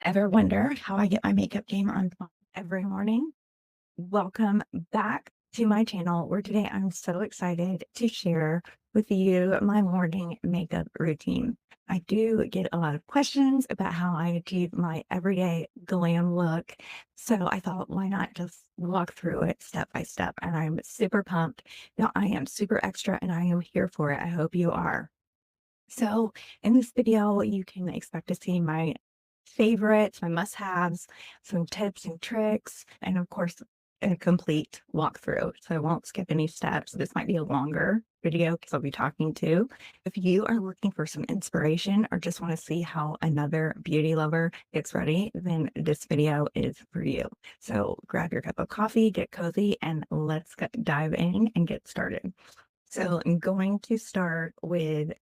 Ever wonder how I get my makeup game on point every morning? Welcome back to my channel, where today I'm so excited to share with you my morning makeup routine. I do get a lot of questions about how I achieve my everyday glam look. So I thought, why not just walk through it step by step? And I'm super pumped. Now, I am super extra and I am here for it. I hope you are. So in this video, you can expect to see my favorites, my must-haves, some tips and tricks, and of course, a complete walkthrough. So I won't skip any steps. This might be a longer video because I'll be talking too. If you are looking for some inspiration or just want to see how another beauty lover gets ready, then this video is for you. So grab your cup of coffee, get cozy, and let's dive in and get started. So I'm going to start with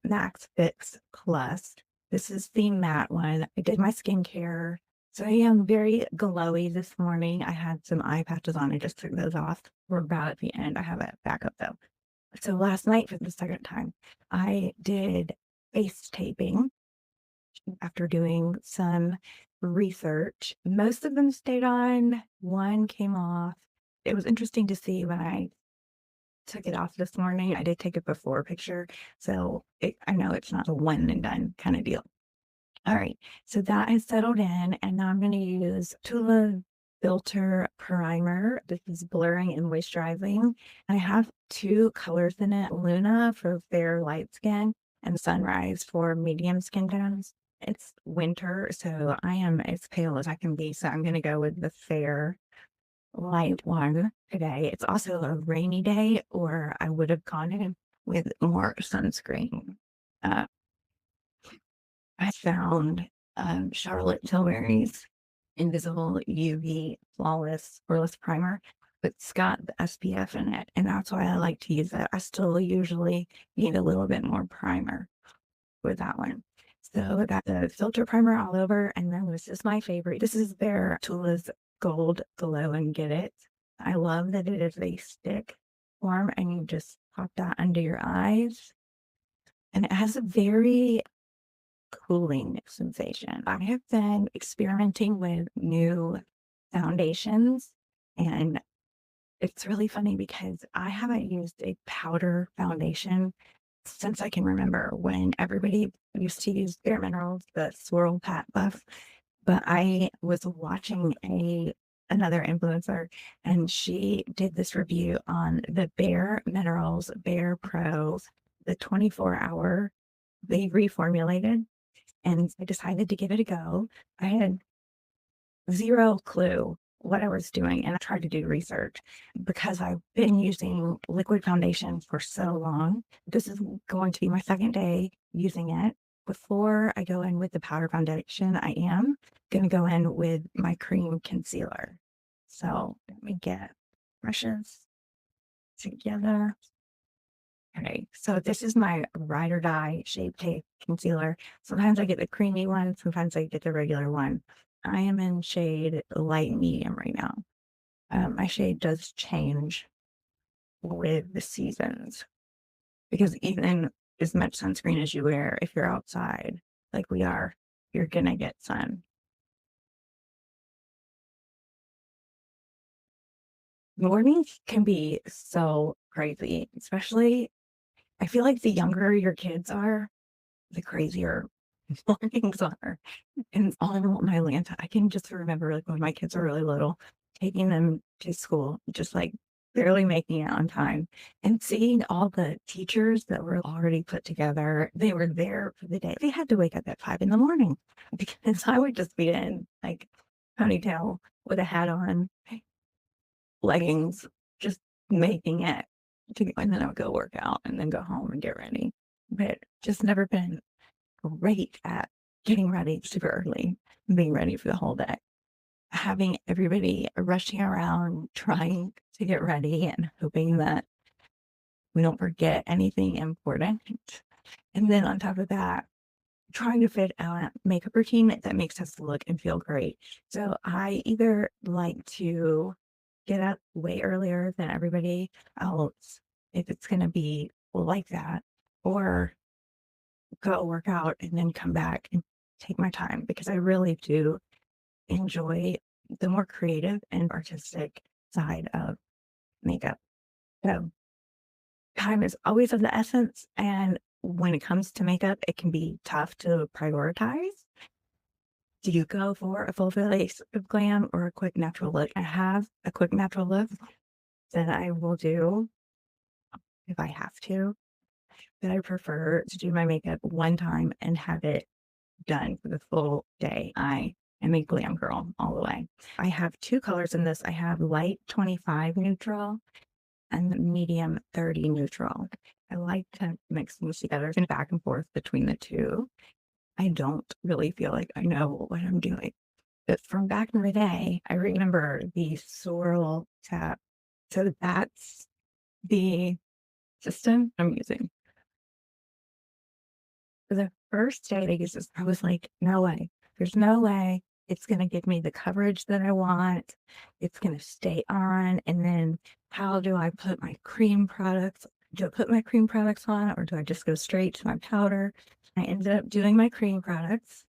Max Fix Plus. This is the matte one. I did my skincare. So I am very glowy this morning. I had some eye patches on. I just took those off. We're about at the end. I have it back up though. So last night for the second time, I did face taping after doing some research. Most of them stayed on. One came off. It was interesting to see when I took it off this morning. I did take a before picture, so I know it's not a one and done kind of deal. All right, so that has settled in, and now I'm going to use Tula Filter Primer. This is blurring and moisturizing. I have two colors in it, Luna for fair light skin and Sunrise for medium skin tones. It's winter, so I am as pale as I can be, so I'm going to go with the fair light one today. It's also a rainy day, or I would have gone in with more sunscreen. Uh, I found Charlotte Tilbury's Invisible UV Flawless Poreless Primer, but it's got the SPF in it, and that's why I like to use it. I still usually need a little bit more primer with that one. So I got the filter primer all over, and then this is my favorite. This is their Tula's Gold Glow and Get It. I love that it is a stick form, and you just pop that under your eyes. And it has a very cooling sensation. I have been experimenting with new foundations, and it's really funny because I haven't used a powder foundation since I can remember, when everybody used to use Bare Minerals, the Swirl Pat Buff. But I was watching another influencer, and she did this review on the Bare Minerals Bare Pro, the 24-hour. They reformulated, and I decided to give it a go. I had zero clue what I was doing, and I tried to do research because I've been using liquid foundation for so long. This is going to be my second day using it. Before I go in with the powder foundation, I am going to go in with my cream concealer. So let me get brushes together. Okay, so this is my Ride or Die Shape Tape Concealer. Sometimes I get the creamy one, sometimes I get the regular one. I am in shade light medium right now. My shade does change with the seasons, because even as much sunscreen as you wear, if you're outside like we are, you're gonna get sun. Mornings can be so crazy, especially I feel like the younger your kids are, the crazier mornings are. And on my Atlanta, I can just remember, like, when my kids were really little, taking them to school, just like barely making it on time, and seeing all the teachers that were already put together. They were there for the day. They had to wake up at 5 in the morning because I would just be in like ponytail with a hat on, leggings, just making it and then I would go work out and then go home and get ready. But just never been great at getting ready super early, being ready for the whole day. Having everybody rushing around trying to get ready and hoping that we don't forget anything important. And then on top of that, trying to fit a makeup routine that makes us look and feel great. So I either like to get up way earlier than everybody else if it's going to be like that, or go work out and then come back and take my time because I really do enjoy the more creative and artistic side of makeup. So time is always of the essence. And when it comes to makeup, it can be tough to prioritize. Do you go for a full face of glam or a quick natural look? I have a quick natural look that I will do if I have to, but I prefer to do my makeup one time and have it done for the full day. I am a glam girl all the way. I have two colors in this. I have light 25 neutral and medium 30 neutral. I like to mix these together and back and forth between the two. I don't really feel like I know what I'm doing. But from back in the day, I remember the swirl tap. So that's the system I'm using. For the first day I used this, I was like, no way. There's no way it's going to give me the coverage that I want. It's going to stay on. And then how do I put my cream products? Do I put my cream products on or do I just go straight to my powder? I ended up doing my cream products.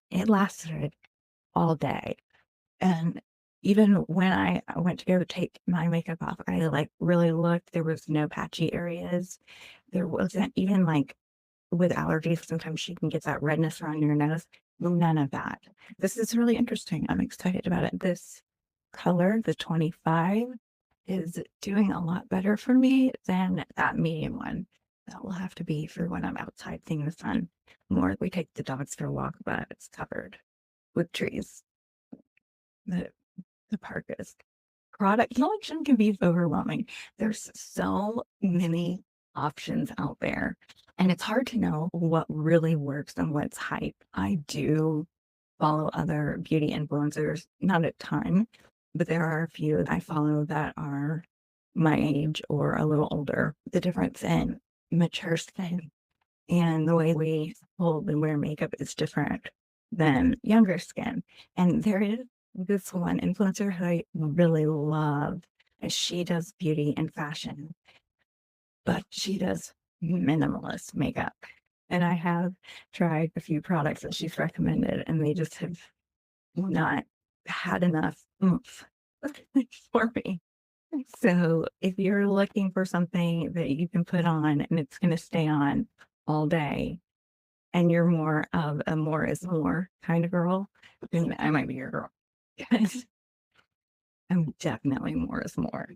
It lasted all day. And even when I went to go take my makeup off, I like really looked. There was no patchy areas. There wasn't even like with allergies, sometimes you can get that redness around your nose. None of that. This is really interesting. I'm excited about it. This color, the 25, is doing a lot better for me than that medium one. That will have to be for when I'm outside seeing the sun more. We take the dogs for a walk, but it's covered with trees. The, the park is. Product selection can be overwhelming. There's so many options out there, and it's hard to know what really works and what's hype. I do follow other beauty influencers, not a ton, but there are a few that I follow that are my age or a little older. The difference in mature skin and the way we hold and wear makeup is different than younger skin. And there is this one influencer who I really love. And she does beauty and fashion, but she does minimalist makeup. And I have tried a few products that she's recommended, and they just have not had enough oomph for me. So if you're looking for something that you can put on and it's going to stay on all day, and you're more of a more is more kind of girl, then I might be your girl. Because I'm definitely more is more.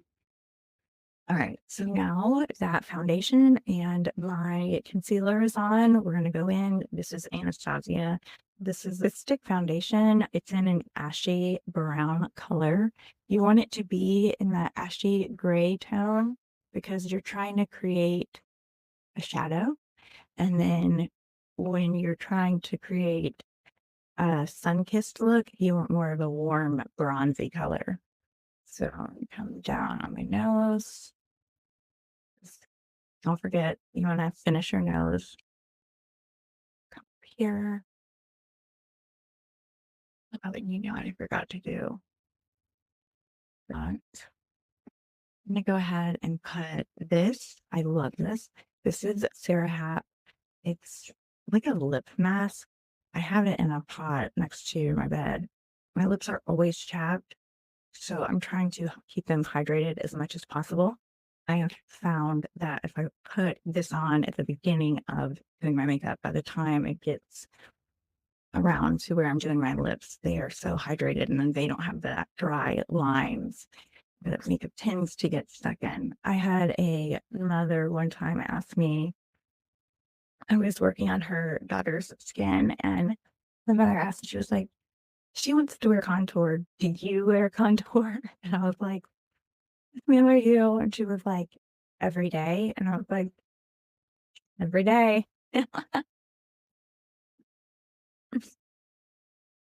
All right, so now that foundation and my concealer is on, we're going to go in. This is Anastasia. This is a stick foundation. It's in an ashy brown color. You want it to be in that ashy gray tone because you're trying to create a shadow. And then when you're trying to create a sun-kissed look, you want more of a warm bronzy color. So come down on my nose. Don't forget, you want to finish your nose. Come up here. Oh, you know what I forgot to do. I'm going to go ahead and put this. I love this. This is Sarah Hat. It's like a lip mask. I have it in a pot next to my bed. My lips are always chapped, so I'm trying to keep them hydrated as much as possible. I have found that if I put this on at the beginning of doing my makeup, by the time it gets around to where I'm doing my lips, they are so hydrated and then they don't have that dry lines that makeup tends to get stuck in. I had a mother one time ask me, I was working on her daughter's skin, and the mother asked, she was like, she wants to wear contour. Do you wear contour? And I was like, when are you? And she was like, every day. And I was like, every day.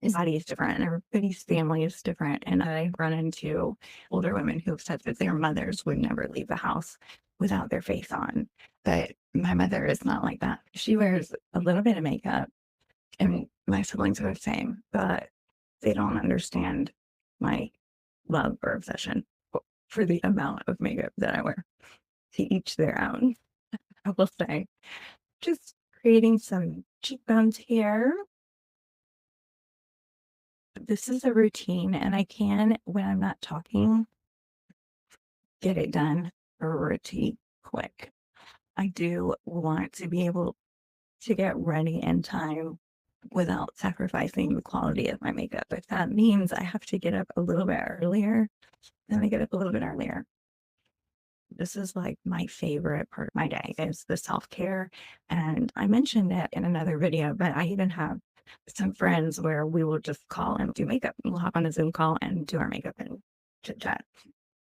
His body is different, and everybody's family is different. And I run into older women who have said that their mothers would never leave the house without their face on. But my mother is not like that. She wears a little bit of makeup, and my siblings are the same, but they don't understand my love or obsession for the amount of makeup that I wear. To each their own, I will say. Just creating some cheekbones here. this is a routine, and I can, when I'm not talking, get it done pretty quick. I do want to be able to get ready in time without sacrificing the quality of my makeup. If that means I have to get up a little bit earlier, then I get up a little bit earlier. This is like my favorite part of my day is the self-care. And I mentioned it in another video, but I even have some friends where we will just call and do makeup. We'll hop on a Zoom call and do our makeup and chit chat.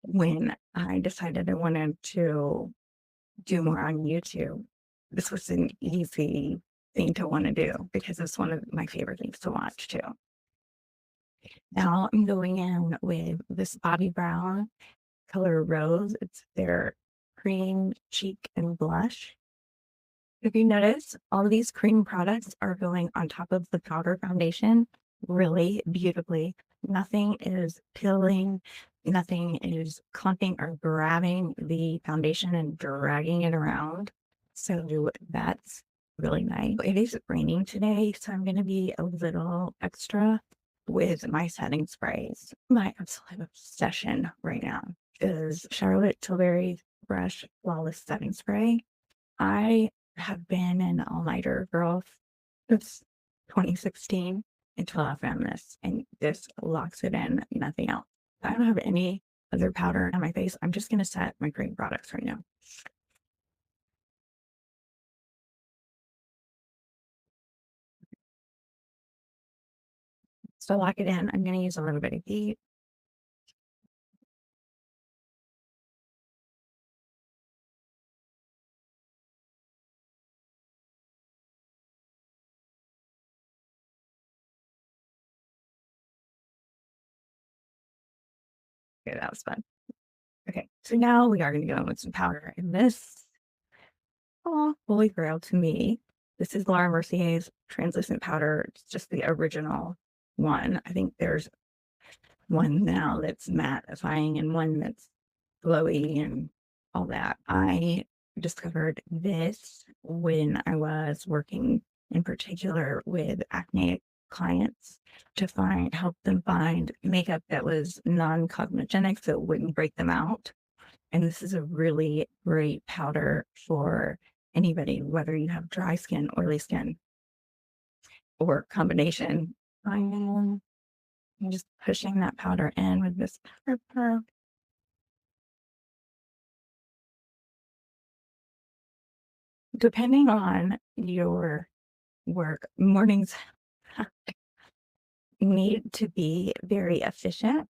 When I decided I wanted to do more on YouTube, this was an easy thing to want to do because it's one of my favorite things to watch too. Now I'm going in with this Bobbi Brown color Rose. It's their cream cheek and blush. If you notice, all of these cream products are going on top of the powder foundation really beautifully. Nothing is peeling, nothing is clumping or grabbing the foundation and dragging it around. So that's really nice. It is raining today, so I'm going to be a little extra with my setting sprays. My absolute obsession right now is Charlotte Tilbury Brush Flawless Setting Spray. I have been an all-nighter girl since 2016 until I found this, and this locks it in, nothing else. I don't have any other powder on my face. I'm just going to set my cream products right now. So lock it in. I'm going to use a little bit of heat. Okay, that was fun. Okay, so now we are going to go in with some powder. And this, oh, holy grail to me. This is Laura Mercier's translucent powder. It's just the original one. I think there's one now that's mattifying and one that's glowy and all that. I discovered this when I was working in particular with acne clients to help them find makeup that was non-comedogenic, so it wouldn't break them out. And this is a really great powder for anybody, whether you have dry skin, oily skin, or combination. I'm just pushing that powder in with this powder. Depending on your work, mornings need to be very efficient,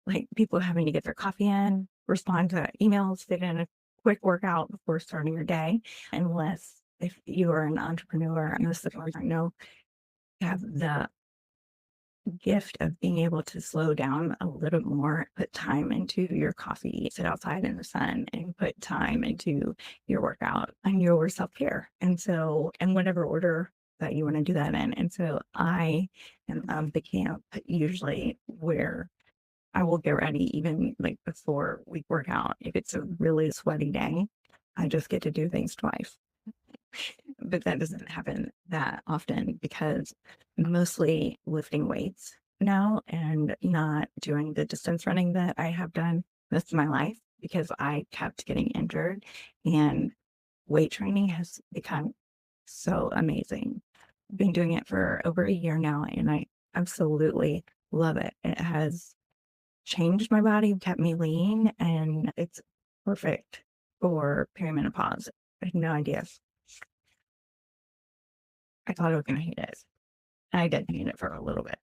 like people having to get their coffee in, respond to emails, fit in a quick workout before starting your day, unless if you are an entrepreneur, and this is the I know, have the gift of being able to slow down a little more, put time into your coffee, sit outside in the sun, and put time into your workout and your self-care. And so, in whatever order that you want to do that in. And so I am of the camp usually where I will get ready even like before we work out. If it's a really sweaty day, I just get to do things twice. But that doesn't happen that often because mostly lifting weights now and not doing the distance running that I have done most of my life because I kept getting injured, and weight training has become so amazing. Been doing it for over a year now, and I absolutely love it. It has changed my body, kept me lean, and it's perfect for perimenopause. I had no idea. I thought I was going to hate it. I did hate it for a little bit.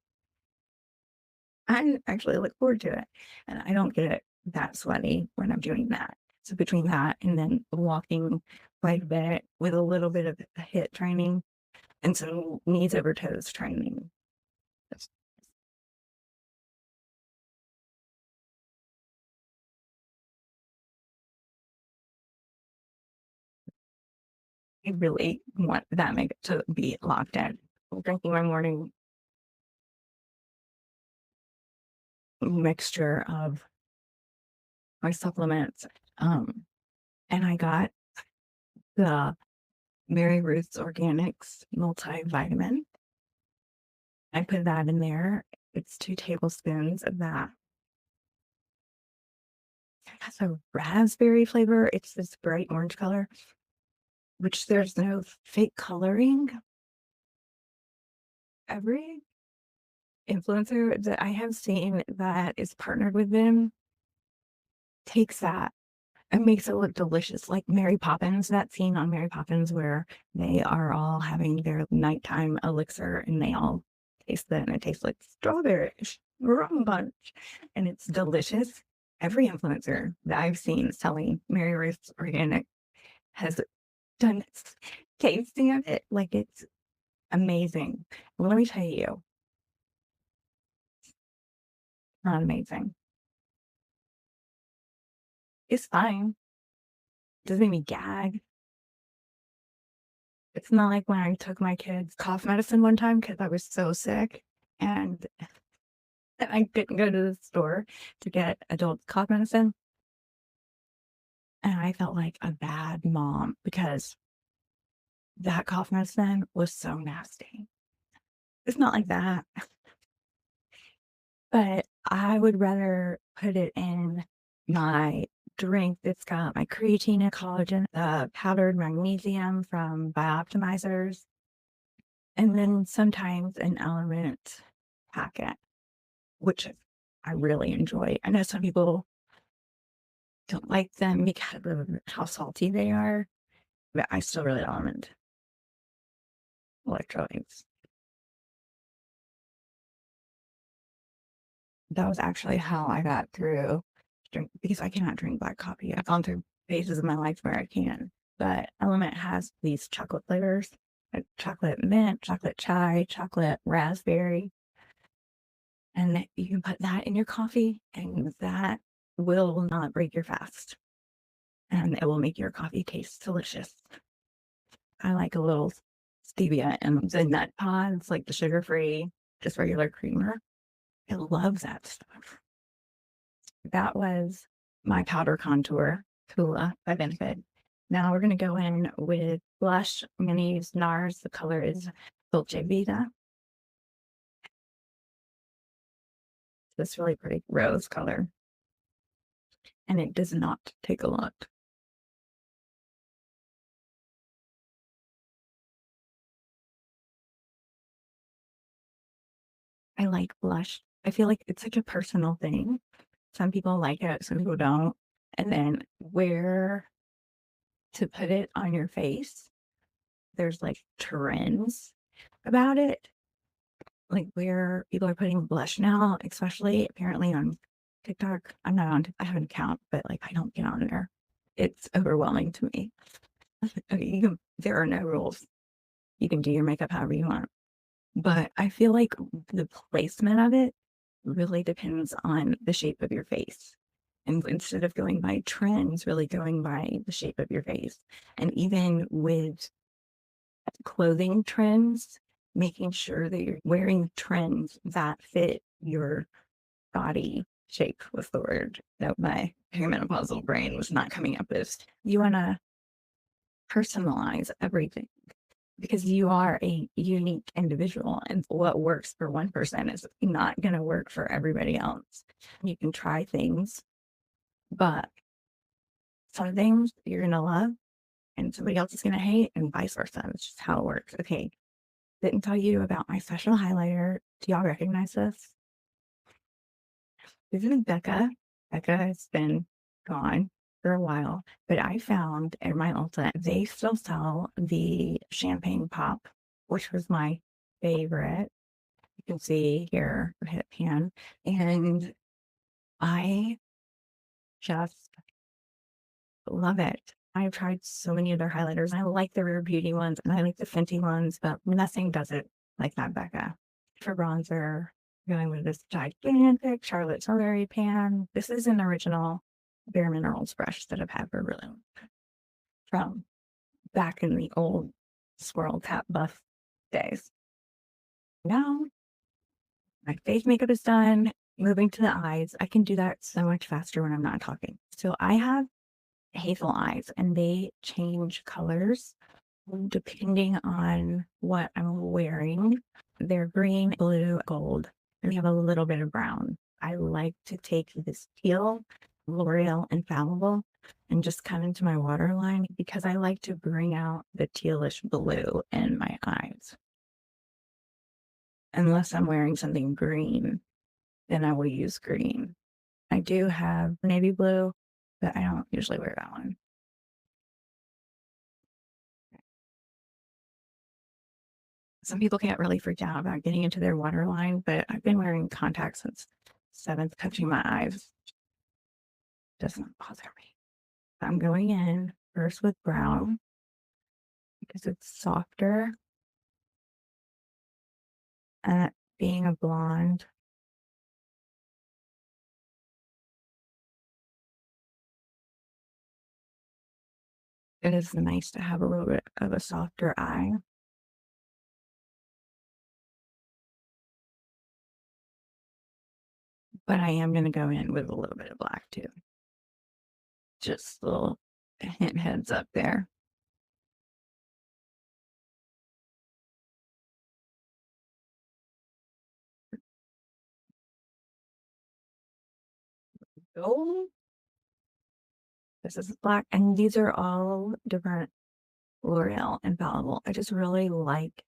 I actually look forward to it, and I don't get that sweaty when I'm doing that. So between that and then walking quite a bit with a little bit of HIIT training and some knees over toes training, I really want that makeup to be locked in. I'm drinking my morning mixture of my supplements. And I got the Mary Ruth's Organics multivitamin. I put that in there It's 2 tablespoons of that. It has a raspberry flavor. It's this bright orange color, which there's no fake coloring. Every influencer that I have seen that is partnered with them takes that and makes it look delicious, like Mary Poppins, that scene on Mary Poppins where they are all having their nighttime elixir and they all taste it and it tastes like strawberry rum punch and it's delicious. Every influencer that I've seen selling Mary Ruth's Organic has done this tasting of it. Like it's amazing. Let me tell you, not amazing. It's fine. Doesn't make me gag. It's not like when I took my kids cough medicine one time because I was so sick and I couldn't go to the store to get adult cough medicine. And I felt like a bad mom because that cough medicine was so nasty. It's not like that, but I would rather put it in my drink that's got my creatine and collagen, the powdered magnesium from Bioptimizers, and then sometimes an element packet, which I really enjoy. I know some people don't like them because of how salty they are, but I still really almond electrolytes. That was actually how I got through drink because I cannot drink black coffee. I've gone through phases of my life where I can, but Element has these chocolate flavors, like chocolate mint, chocolate chai, chocolate raspberry, and you can put that in your coffee, and that will not break your fast, and it will make your coffee taste delicious. I like a little stevia and the nut pods, like the sugar-free, just regular creamer. I love that stuff. That was my powder contour, Tula by Benefit. Now we're going to go in with blush. I'm going to use NARS. The color is Dolce Vita. This really pretty rose color. And it does not take a lot. I like blush. I feel like it's such a personal thing. Some people like it, some people don't. And then where to put it on your face, there's like trends about it, like where people are putting blush now, especially apparently on TikTok. I'm not on, I have an account, but like I don't get on there. It's overwhelming to me. Okay, there are no rules. You can do your makeup however you want. But I feel like the placement of it really depends on the shape of your face. And instead of going by trends, really going by the shape of your face. And even with clothing trends, making sure that you're wearing trends that fit your body shape was the word that my perimenopausal brain was not coming up with. You want to personalize everything because you are a unique individual and what works for one person is not going to work for everybody else. You can try things, but some things you're going to love and somebody else is going to hate and vice versa. It's just how it works. Okay. Didn't tell you about my special highlighter. Do y'all recognize this? This is Becca. Becca has been gone for a while, but I found at my Ulta, they still sell the champagne pop, which was my favorite. You can see here, hit pan. And I just love it. I've tried so many of their highlighters. I like the Rare Beauty ones and I like the Fenty ones, but nothing does it like that Becca. For bronzer, going with this gigantic Charlotte Tilbury pan. This is an original Bare Minerals brush that I've had for really long time. From back in the old Swirl Tap Buff days. Now, my face makeup is done. Moving to the eyes, I can do that so much faster when I'm not talking. So I have hazel eyes and they change colors depending on what I'm wearing. They're green, blue, gold. and we have a little bit of brown. I like to take this teal L'Oreal Infallible and just come into my waterline because I like to bring out the tealish blue in my eyes. Unless I'm wearing something green, then I will use green. I do have navy blue, but I don't usually wear that one. Some people get really freaked out about getting into their waterline, but I've been wearing contacts since seventh, touching my eyes doesn't bother me. I'm going in first with brown because it's softer, and being a blonde, it is nice to have a little bit of a softer eye. But I am going to go in with a little bit of black too. Just a little heads up there. Oh, this is black, and these are all different L'Oreal Infallible. I just really like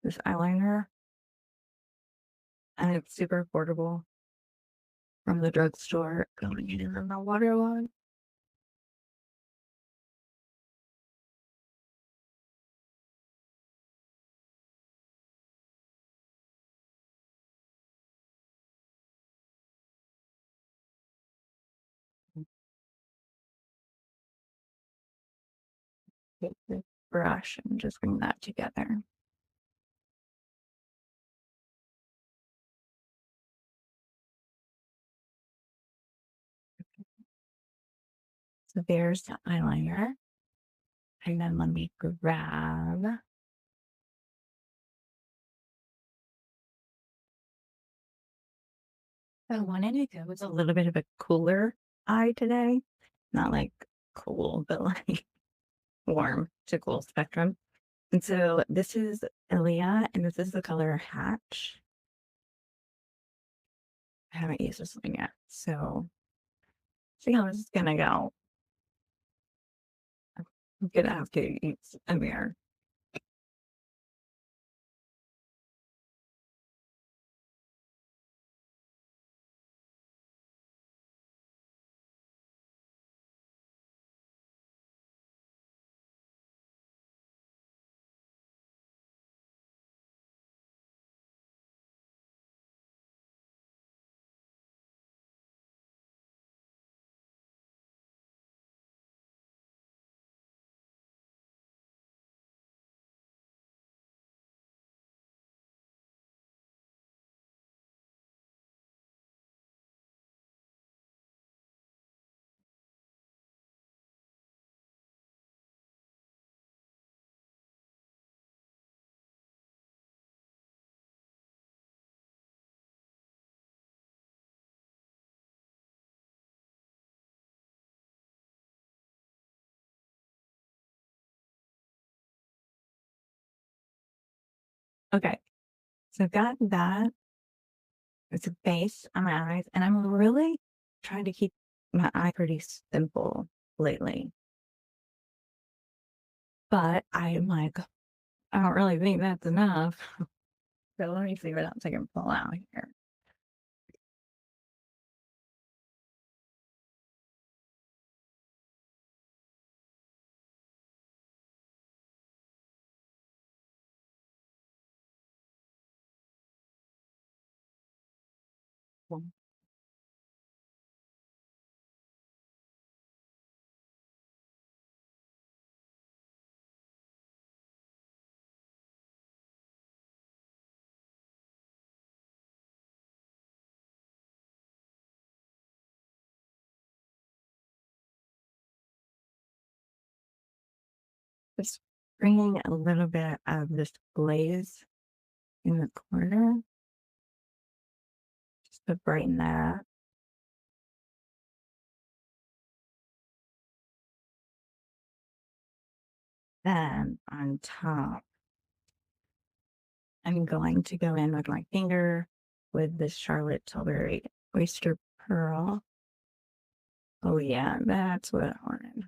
this eyeliner, and it's super affordable from the drugstore. Going in the waterline. Take this brush and just bring that together. So there's the eyeliner. And then let me grab. I wanted to go with a little bit of a cooler eye today. Not like cool, but like warm to cool spectrum. And so this is Ilia, and this is the color Hatch. I haven't used this one yet, so see how this is gonna go. I'm gonna have to use a mirror. Okay, so I've got that. It's a base on my eyes, and I'm really trying to keep my eye pretty simple lately. But I'm like, I don't really think that's enough. So let me see what else I can pull out here. Just bringing a little bit of this glaze in the corner just to brighten that up. Then on top, I'm going to go in with my finger with this Charlotte Tilbury Oyster Pearl. Oh yeah, that's what I wanted.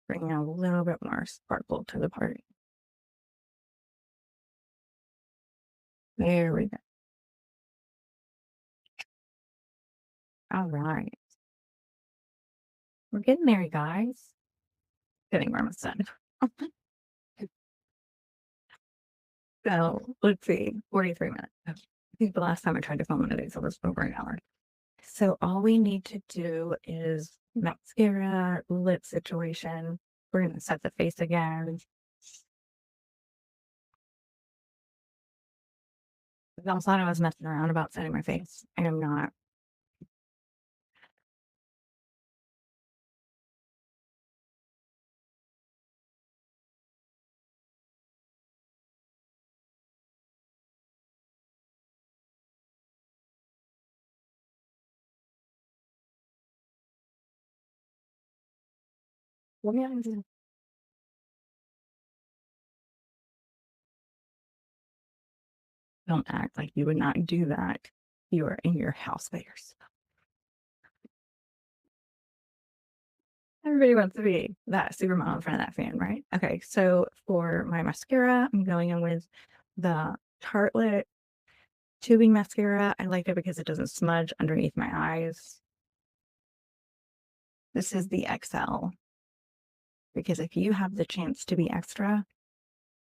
Bring a little bit more sparkle to the party. There we go. All right. We're getting there, guys. Getting where I'm son. So let's see, 43 minutes. I think the last time I tried to film one of these, it was over an hour. So all we need to do is mascara, lip situation. We're going to set the face again. I thought I was messing around about setting my face. I am not. What am I doing? Don't act like you would not do that. You are in your house by yourself. Everybody wants to be that supermodel in front of that fan, right? Okay, so for my mascara, I'm going in with the Tartelette tubing mascara. I like it because it doesn't smudge underneath my eyes. This is the XL, because if you have the chance to be extra,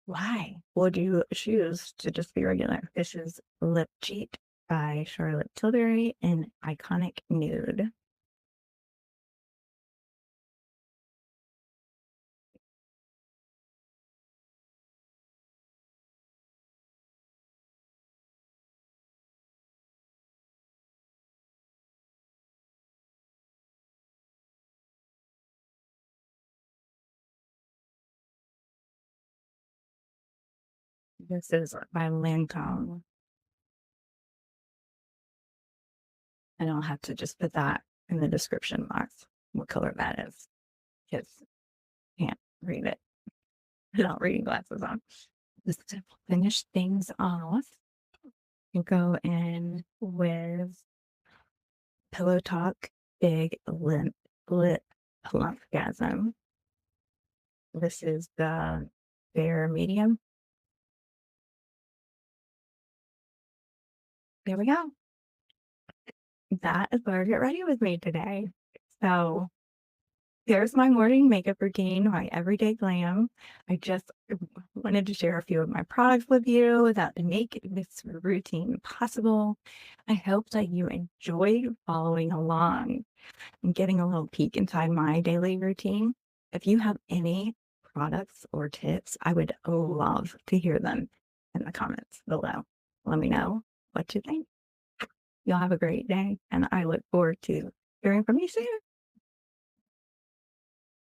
why would you choose to just be regular? This is Lip Cheat by Charlotte Tilbury in Iconic Nude. This is by Lancome. And I'll have to just put that in the description box, what color that is, because I can't read it without reading glasses on. Just to finish things off, you go in with Pillow Talk Big Lip Plumpgasm. This is the Bare Medium. There we go. That is where I get ready with me today. So there's my morning makeup routine, my everyday glam. I just wanted to share a few of my products with you that make this routine possible. I hope that you enjoyed following along and getting a little peek inside my daily routine. If you have any products or tips, I would love to hear them in the comments below. Let me know what you think. Y'all have a great day, and I look forward to hearing from you soon.